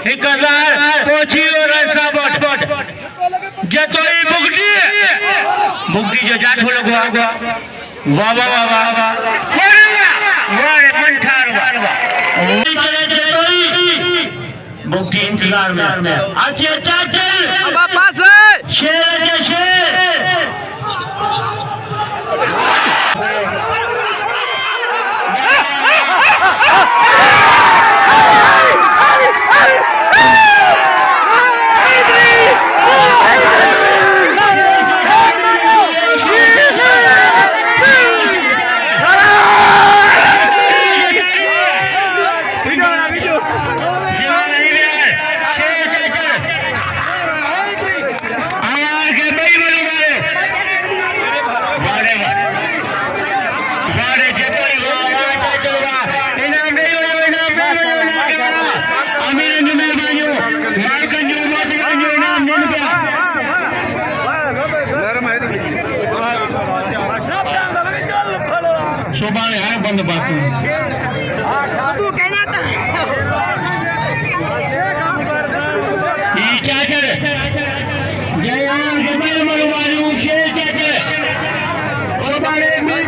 1000 पोची और ऐसा बट जतोई बुगटी जो जात हो लोग वाह वाह वाह वाह वाह वाह मंठार वाह बुगटी इंतजार में अच्छे चाचे अब पास है शेर के शेर शोभा ने है बंद बात